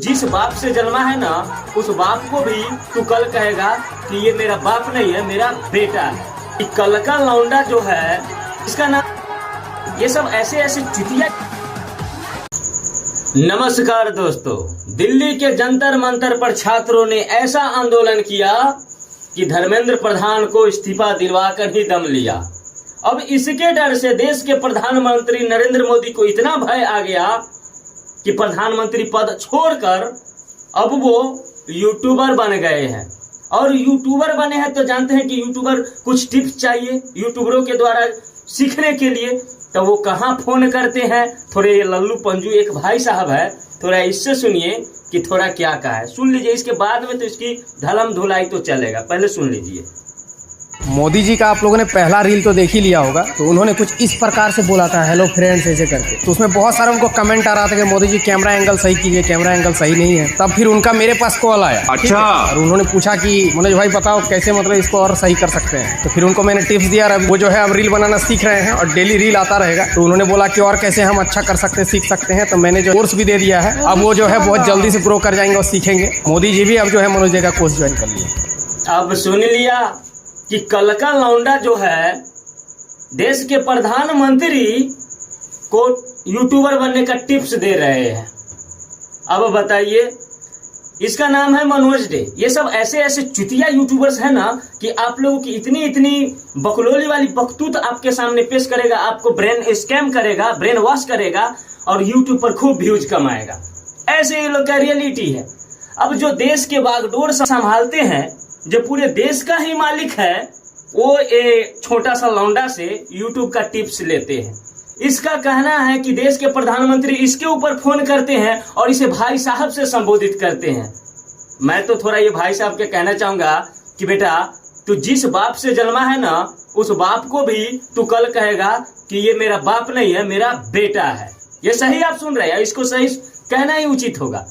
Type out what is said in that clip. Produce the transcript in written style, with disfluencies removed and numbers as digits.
जिस बाप से जन्मा है ना, उस बाप को भी तू कल कहेगा कि ये मेरा बाप नहीं है, मेरा बेटा है। कि कल का लौंडा जो है, इसका नाम, ये सब ऐसे ऐसे चुतिया। नमस्कार दोस्तों, दिल्ली के जंतर मंतर पर छात्रों ने ऐसा आंदोलन किया कि धर्मेंद्र प्रधान को इस्तीफा दिलवाकर ही दम लिया। अब इसके डर से देश के प्रधानमंत्री नरेंद्र मोदी को इतना भय आ गया कि प्रधानमंत्री पद छोड़कर अब वो यूट्यूबर बन गए हैं। और यूट्यूबर बने हैं तो जानते हैं कि यूट्यूबर कुछ टिप्स चाहिए यूट्यूबरों के द्वारा सीखने के लिए, तो वो कहाँ फोन करते हैं। थोड़े लल्लू पंजू एक भाई साहब है, थोड़ा इससे सुनिए कि थोड़ा क्या कहा है, सुन लीजिए। इसके बाद में तो इसकी धलम धुलाई तो चलेगा, पहले सुन लीजिए। मोदी जी का आप लोगों ने पहला रील तो देख ही लिया होगा, तो उन्होंने कुछ इस प्रकार से बोला था, हेलो फ्रेंड्स ऐसे करके। तो उसमें बहुत सारा उनको कमेंट आ रहा था कि मोदी जी कैमरा एंगल सही कीजिए, कैमरा एंगल सही नहीं है। तब फिर उनका मेरे पास कॉल आया, अच्छा, और उन्होंने पूछा कि मनोज भाई बताओ कैसे मतलब इसको और सही कर सकते हैं। तो फिर उनको मैंने टिप्स दिया। और वो जो है अब रील बनाना सीख रहे हैं और डेली रील आता रहेगा। तो उन्होंने बोला कि और कैसे हम अच्छा कर सकते हैं, सीख सकते हैं। तो मैंने जो कोर्स भी दे दिया है, अब वो जो है बहुत जल्दी से ग्रो कर जाएंगे और सीखेंगे। मोदी जी भी अब जो है मनोज जी का कोर्स ज्वाइन कर लिए। अब सुन लिया कि कल का लौंडा जो है देश के प्रधानमंत्री को यूट्यूबर बनने का टिप्स दे रहे हैं। अब बताइए, इसका नाम है मनोज डे। ये सब ऐसे ऐसे चुतिया यूट्यूबर्स हैं ना कि आप लोगों की इतनी इतनी बकलोली वाली बकतूत आपके सामने पेश करेगा, आपको ब्रेन स्कैम करेगा, ब्रेन वॉश करेगा और यूट्यूब पर खूब व्यूज कमाएगा। ऐसे ये लोग का रियलिटी है। अब जो देश के बागडोर संभालते हैं, जो पूरे देश का ही मालिक है, वो एक छोटा सा लौंडा से यूट्यूब का टिप्स लेते हैं। इसका कहना है कि देश के प्रधानमंत्री इसके ऊपर फोन करते हैं और इसे भाई साहब से संबोधित करते हैं। मैं तो थोड़ा ये भाई साहब के कहना चाहूंगा कि बेटा, तू जिस बाप से जन्मा है ना, उस बाप को भी तू कल कहेगा कि ये मेरा बाप नहीं है, मेरा बेटा है। ये सही आप सुन रहे हैं, इसको सही कहना ही उचित होगा।